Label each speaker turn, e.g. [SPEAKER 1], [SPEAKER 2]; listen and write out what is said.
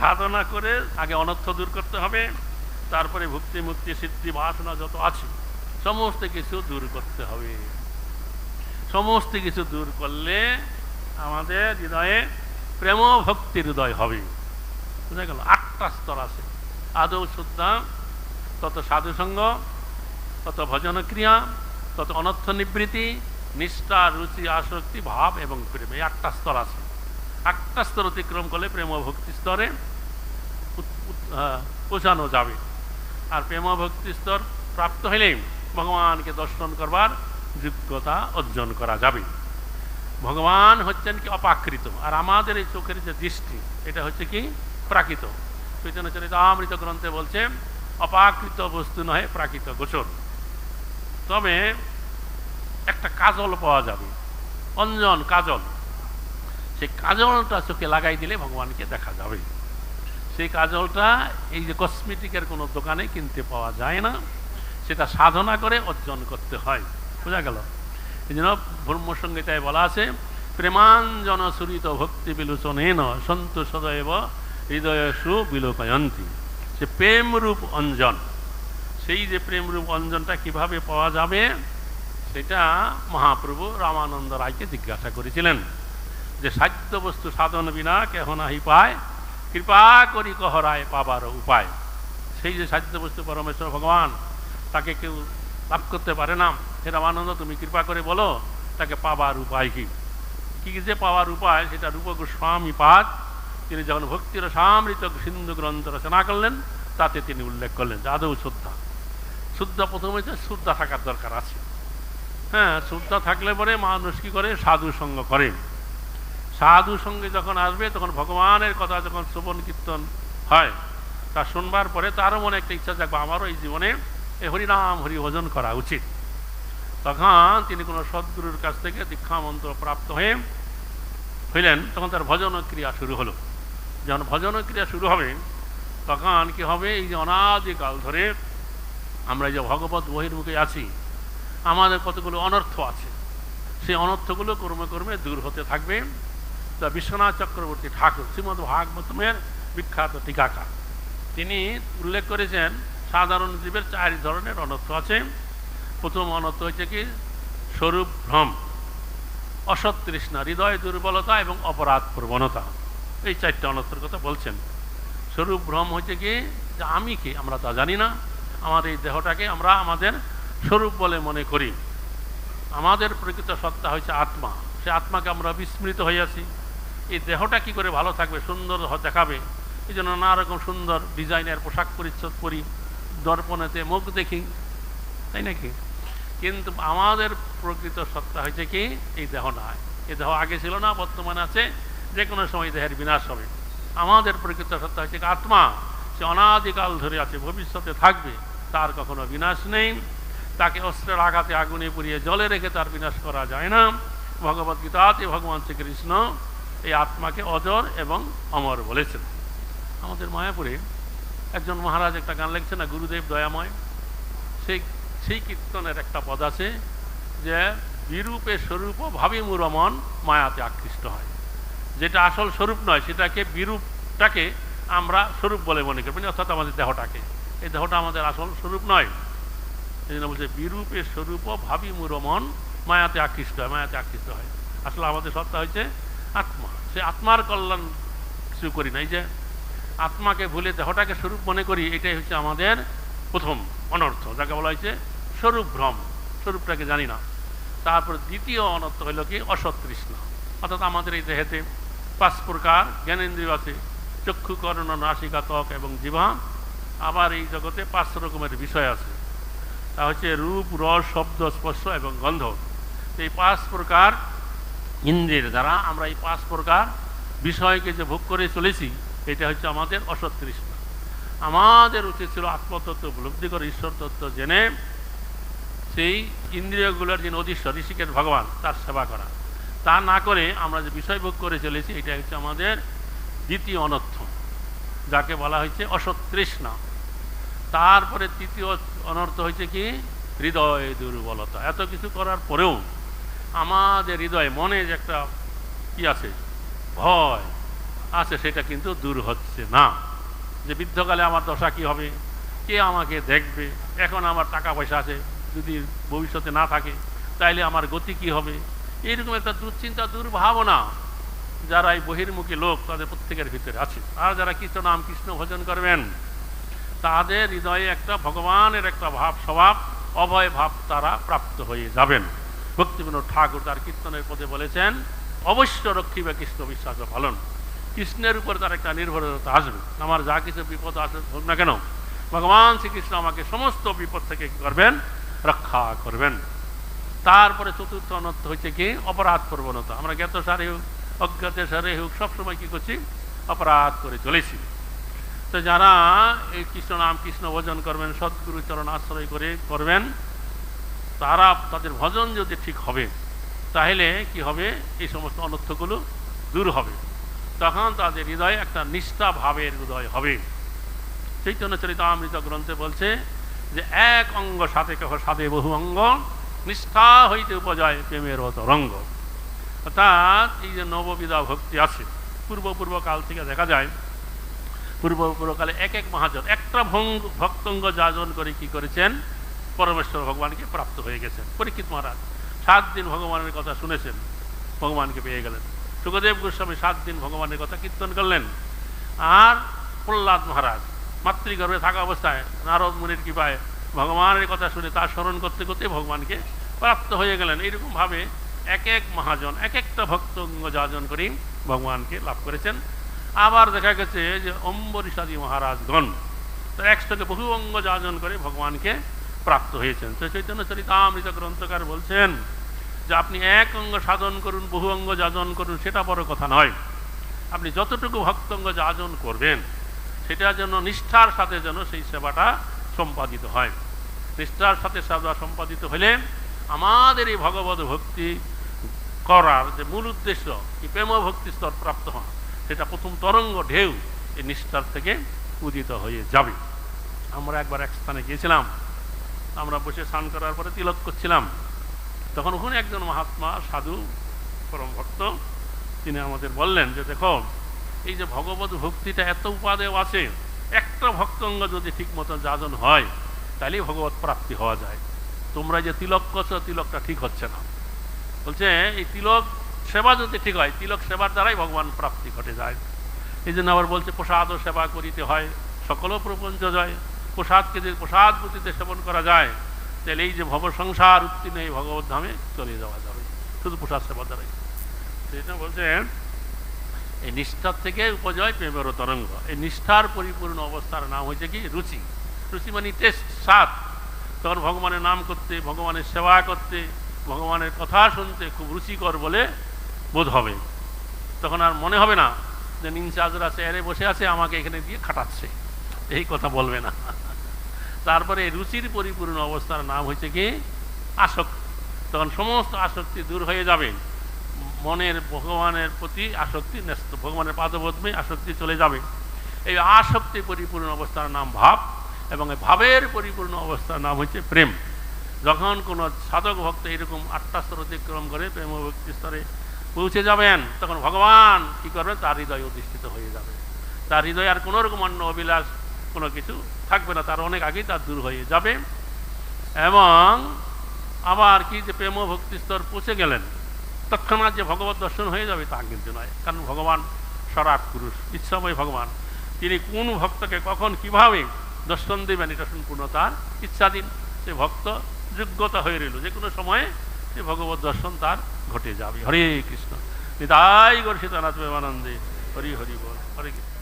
[SPEAKER 1] সাধনা করে আগে অনর্থ দূর করতে হবে, তারপরে ভক্তি মুক্তি সিদ্ধি বাসনা যত আছে সমস্ত কিছু দূর করতে হবে। সমস্ত কিছু দূর করলে আমাদের হৃদয়ে প্রেম ভক্তির হৃদয় হবে। বুঝা গেল? 8টা স্তর আছে। আদৌ শুদ্ধা, তত সাধুসঙ্গ, তত ভজন ক্রিয়া, তত অনর্থ নিবৃত্তি, নিষ্ঠা, রুচি, আসক্তি, ভাব এবং প্রেম। এই 8টা স্তর আছে। 8টা স্তর অতিক্রম করলে প্রেম ভক্তি স্তরে পৌঁছানো যাবে। আর প্রেম ভক্তি স্তর প্রাপ্ত হলে ভগবানকে দর্শন করবার যোগ্যতা অর্জন করা যাবে। ভগবান হচ্ছেন কি অপাকৃত, আর আমাদের এই চোখের যে দৃষ্টি এটা হচ্ছে কি প্রাকৃত। চৈতন্য চরিতামৃত গ্রন্থে বলছে অপাকৃত বস্তু নয় প্রাকৃত গোচর। তবে একটা কাজল পাওয়া যাবে, অঞ্জন কাজল, সেই কাজলটা চোখে লাগাই দিলে ভগবানকে দেখা যাবে। সেই কাজলটা এই যে কসমেটিকের কোনো দোকানে কিনতে পাওয়া যায় না, সেটা সাধনা করে অর্জন করতে হয়। বোঝা গেল? এই জন্য ব্রহ্মসংহিতায় বলা আছে প্রেমাঞ্জন সুরিত ভক্তি বিলোচনেন সন্তু সদৈব হৃদয়সু বিলোকয়ন্তী। সে প্রেমরূপ অঞ্জন, সেই যে প্রেমরূপ অঞ্জনটা কিভাবে পাওয়া যাবে সেটা মহাপ্রভু রামানন্দ রায়কে জিজ্ঞাসা করেছিলেন যে সাধ্য বস্তু সাধন বিনা কেহ নাহি পায়, কৃপা করি কহরায় পাবার উপায়। সেই যে সাধ্য বস্তু পরমেশ্বর ভগবান, তাকে কেউ লাভ করতে পারে না। হে রামানন্দ, তুমি কৃপা করে বলো তাকে পাবার উপায় কি? কি যে পাওয়ার উপায় সেটা রূপ গোস্বামী পাদ তিনি যখন ভক্তির সামৃত সিন্ধু গ্রন্থ রচনা করলেন তাতে তিনি উল্লেখ করলেন যে আদৌ শ্রদ্ধা। শ্রদ্ধা প্রথমে যে শ্রদ্ধা থাকার দরকার আছে। হ্যাঁ, শ্রদ্ধা থাকলে পরে মানুষ কি করে? সাধু সঙ্গ করে। সাধু সঙ্গে যখন আসবে তখন ভগবানের কথা যখন শ্রবণ কীর্তন হয় তা শুনবার পরে তারও মনে একটা ইচ্ছা থাকবে আমারও এই জীবনে এই হরিনাম হরিভজন করা উচিত। তখন তিনি কোনো সদ্গুরুর কাছ থেকে দীক্ষা মন্ত্র প্রাপ্ত হইলেন, তখন তার ভজন ক্রিয়া শুরু হলো। যখন ভজন ক্রিয়া শুরু হবে তখন কি হবে? এই যে অনাদিকাল ধরে আমরা যে ভগবত বহির্মুখে আছি, আমাদের কতগুলো অনর্থ আছে, সেই অনর্থগুলো কর্মে কর্মে দূর হতে থাকবে। তা বিশ্বনাথ চক্রবর্তী ঠাকুর শ্রীমদ্ ভাগবতমের বিখ্যাত টিকাকার, তিনি উল্লেখ করেছেন সাধারণ জীবের 4 ধরনের অনর্থ আছে। প্রথম অনর্থ হচ্ছে কি? স্বরূপ ভ্রম, অসৎ তৃষ্ণা, হৃদয় দুর্বলতা এবং অপরাধ প্রবণতা। এই 4টা অনর্থের কথা বলছেন। স্বরূপ ভ্রম হচ্ছে কি? যে আমি কি, আমরা তা জানি না। আমাদের এই দেহটাকে আমরা আমাদের স্বরূপ বলে মনে করি। আমাদের প্রকৃত সত্তা হচ্ছে আত্মা, সে আত্মাকে আমরা বিস্মৃত হইয়াছি। এই দেহটা কি করে ভালো থাকবে, সুন্দর দেখাবে, এই জন্য নানা রকম সুন্দর ডিজাইনের পোশাক পরিচ্ছদ পরি, দর্পণেতে মুখ দেখি, তাই নাকি? কিন্তু আমাদের প্রকৃত সত্তা হয়েছে কি? এই দেহ নয়। এই দেহ আগে ছিল না, বর্তমানে আছে, যে কোনো সময় দেহের বিনাশ হবে। আমাদের প্রকৃত সত্তা হচ্ছে আত্মা, সে অনাদিকাল ধরে আছে, ভবিষ্যতে থাকবে, তার কখনো বিনাশ নেই। তাকে অস্ত্রের আঘাতে আগুনে পুড়িয়ে জলে রেখে তার বিনাশ করা যায় না। ভগবদ্গীতাতে ভগবান শ্রীকৃষ্ণ এই আত্মাকে অজর এবং অমর বলেছেন। আমাদের মায়াপুরে একজন মহারাজ একটা গান লিখছে না, গুরুদেব দয়াময়, সেই কীর্তনের একটা পদ আছে যে বিরূপে স্বরূপ ভাবি মুরমন মায়াতে আকৃষ্ট হয়। যেটা আসল স্বরূপ নয় সেটাকে, বিরূপটাকে আমরা স্বরূপ বলে মনে করি, অর্থাৎ আমাদের দেহটাকে। এই দেহটা আমাদের আসল স্বরূপ নয়। এই জন্য বলছে বিরূপে স্বরূপ ভাবি মুরমন মায়াতে আকৃষ্ট হয়, মায়াতে আকৃষ্ট হয়। আসলে আমাদের সত্তা হচ্ছে আত্মা, সে আত্মার কল্যাণ কিছু করি না। এই যে আত্মাকে ভুলে দেহটাকে স্বরূপ মনে করি, এটাই হচ্ছে আমাদের প্রথম অনর্থ, যাকে বলা হয়েছে স্বরূপ ভ্রম, স্বরূপটাকে জানি না। তারপর দ্বিতীয় অনর্থ হইল কি? অসৎ তৃষ্ণা। অর্থাৎ আমাদের এই দেহেতে 5 প্রকার জ্ঞানেন্দ্রিয় আছে, চক্ষু, কর্ণ, নাসিকা, ত্বক এবং জিহ্বা। আবার এই জগতে 5 রকমের বিষয় আছে, তা হচ্ছে রূপ, রস, শব্দ, স্পর্শ এবং গন্ধ। এই 5 প্রকার ইন্দ্রিয়ের দ্বারা আমরা এই 5 প্রকার বিষয়কে যে ভোগ করে চলেছি, এটা হচ্ছে আমাদের অসৎ তৃষ্ণা। আমাদের উচিত ছিল আত্মতত্ত্ব উপলব্ধি করে ঈশ্বর তত্ত্ব জেনে সেই ইন্দ্রিয়গুলোর যিনি অধীশ্বর ঋষিকেশ ভগবান তার সেবা করা। তা না করে আমরা যে বিষয় ভোগ করে চলেছি, এটা হচ্ছে আমাদের দ্বিতীয় অনর্থ, যাকে বলা হয়েছে অসৎ তৃষ্ণা। তারপরে তৃতীয় অনর্থ হয়েছে কি? হৃদয় দুর্বলতা। এত কিছু করার পরেও আমাদের হৃদয়, মনে যে একটা কি আছে? ভয়, আছে সেটা কিন্তু দূর হচ্ছে না। যে বৃদ্ধকালে আমার দশা কি হবে, কে আমাকে দেখবে, এখন আমার টাকা পয়সা আছে, যদি ভবিষ্যতে না থাকে তাইলে আমার গতি কি হবে, এইরকম একটা দুশ্চিন্তা, দুর্ভাবনা যারা এই বহির্মুখী লোক তাদের প্রত্যেকের ভিতরে আছে। আর যারা কৃষ্ণ নাম কৃষ্ণ ভজন করবেন তাদের হৃদয়ে একটা ভগবানের একটা ভাব স্বভাব, অভয় ভাব তারা প্রাপ্ত হয়ে যাবেন। ভক্তিবিনোদ ঠাকুর তার কীর্তনের পদে বলেছেন, অবশ্য রক্ষিবে কৃষ্ণ বিশ্বাস পালন। কৃষ্ণের উপর তার একটা নির্ভরতা আসবে। আমার যা কিছু বিপদ আসে হোক না কেন, ভগবান শ্রীকৃষ্ণ আমাকে সমস্ত বিপদ থেকে কি করবেন, রক্ষা করবেন। তারপরে চতুর্থ অনর্থ হচ্ছে কি, অপরাধ প্রবণতা। আমরা জ্ঞাত সারে হোক অজ্ঞাতে সারে হোক সবসময় কি করছি, অপরাধ করে চলেছি। তো যারা এই কৃষ্ণ নাম কৃষ্ণ ভজন করবেন, সদ্গুরু চরণ আশ্রয় করে করবেন, তারা তাদের ভজন যদি ঠিক হবে তাহলে কি হবে, এই সমস্ত অনর্থগুলো দূর হবে। তখন তাদের হৃদয়ে একটা নিষ্ঠা ভাবের হৃদয় হবে। চৈতন্য চরিতামৃত গ্রন্থে বলছে যে এক অঙ্গ সাথে কেহ সাধে বহু অঙ্গ, নিষ্ঠা হইতে উপজয় প্রেমের তরঙ্গ। অর্থাৎ এই যে নববিধা ভক্তি আছে, পূর্বকাল থেকে দেখা যায় পূর্বকালে এক এক মহাজন একটা ভক্তঙ্গ যাজন করে কি করেছেন, পরমেশ্বর ভগবানকে প্রাপ্ত হয়ে গেছেন। পরীক্ষিত মহারাজ 7 দিন ভগবানের কথা শুনেছেন, ভগবানকে পেয়ে গেলেন। সুখদেব গোস্বামী 7 দিন ভগবানের কথা কীর্তন করলেন। আর প্রহ্লাদ মহারাজ মাতৃগর্ভে থাকা অবস্থায় নারদ মুনির কৃপায় ভগবানের কথা শুনে তার স্মরণ করতে করতে ভগবানকে প্রাপ্ত হয়ে গেলেন। এইরকমভাবে এক এক মহাজন এক একটা ভক্তঙ্গ যাজন করেই ভগবানকে লাভ করেছেন। আবার দেখা গেছে যে অম্বরীশাদী মহারাজগণ তার একসাথে বহু অঙ্গ যাজন করে ভগবানকে প্রাপ্ত হয়েছেন। তো চৈতন্য চরিতামৃত গ্রন্থকার বলছেন যে আপনি এক অঙ্গ সাধন করুন, বহু অঙ্গ যাজন করুন, সেটা বড় কথা নয়। আপনি যতটুকু ভক্তঙ্গ যাজন করবেন সেটা যেন নিষ্ঠার সাথে যেন সেই সেবাটা সম্পাদিত হয়। নিষ্ঠার সাথে সেবা সম্পাদিত হলে আমাদের এই ভগবত ভক্তি করার যে মূল উদ্দেশ্য, এই প্রেম ভক্তি স্তর প্রাপ্ত হওয়া, সেটা প্রথম তরঙ্গ ঢেউ এই নিষ্ঠার থেকে উদিত হয়ে যাবে। আমরা একবার এক স্থানে গিয়েছিলাম, আমরা বসে স্নান করার পরে তিলক করছিলাম। তখন ওখানে একজন মহাত্মা সাধু পরম ভক্ত তিনি আমাদের বললেন যে দেখো, এই যে ভগবত ভক্তিটা এত উপাদেয় আছে, একটা ভক্তঙ্গ যদি ঠিক মতো যাজন হয় তাহলেই ভগবত প্রাপ্তি হওয়া যায়। তোমরা যে তিলক করছো, তিলকটা ঠিক হচ্ছে না। বলছে এই তিলক সেবা যদি ঠিক হয়, তিলক সেবার দ্বারাই ভগবান প্রাপ্তি ঘটে যায়। এই জন্য আবার বলছে প্রসাদ ও সেবা করিতে হয় সকল প্রপঞ্চ জয়। প্রসাদকে যদি প্রসাদ বুদ্ধিতে সেবন করা যায় তাহলে এই যে ভব সংসার উত্তীর্ণ এই ভগবত ধামে চলে যাওয়া যাবে শুধু প্রসাদ সেবা দ্বারাই। সেটা বলছে এই নিষ্ঠার থেকে উপজয় প্রেমের তরঙ্গ। এই নিষ্ঠার পরিপূর্ণ অবস্থার নাম হয়েছে কি, রুচি। রুচি মানে টেস্ট, স্বাদ। তখন ভগবানের নাম করতে, ভগবানের সেবা করতে, ভগবানের কথা শুনতে খুব রুচিকর বলে বোধ হবে। তখন আর মনে হবে না যে নিনচাজরা চেয়ারে বসে আছে, আমাকে এখানে দিয়ে খাটাচ্ছে, এই কথা বলবে না। তারপরে রুচির পরিপূর্ণ অবস্থার নাম হয়েছে কি, আসক্তি। তখন সমস্ত আসক্তি দূর হয়ে যাবে, মনের ভগবানের প্রতি আসক্তি ন্যস্ত, ভগবানের পাদপদ্মে আসক্তি চলে যাবে। এই আসক্তি পরিপূর্ণ অবস্থার নাম ভাব, এবং এই ভাবের পরিপূর্ণ অবস্থার নাম হচ্ছে প্রেম। যখন কোনো সাধক ভক্ত এরকম 8টা স্তর অতিক্রম করে প্রেম ভক্তি স্তরে পৌঁছে যাবেন, তখন ভগবান কি করবেন, তার হৃদয় অধিষ্ঠিত হয়ে যাবে। তার হৃদয়ে আর কোনো রকম অন্য অভিলাষ কোনো কিছু থাকবে না, তার অনেক আগেই তার দূর হয়ে যাবে। এবং আবার কি যে প্রেম ভক্তি স্তর পৌঁছে গেলেন তৎক্ষণাৎ যে ভগবত দর্শন হয়ে যাবে তা কিন্তু নয়। কারণ ভগবান সরাট পুরুষ, ইচ্ছাময় ভগবান। তিনি কোন ভক্তকে কখন কিভাবে দর্শন দেবেন এটা সম্পূর্ণ তার ইচ্ছাধীন। সে ভক্ত যোগ্যতা হয়ে রইল, যে কোনো সময়ে সে ভগবত দর্শন তার ঘটে যাবে। হরে কৃষ্ণ, নিতাই গৌর সীতানাথ প্রেমানন্দে, হরি হরি বল, হরে কৃষ্ণ।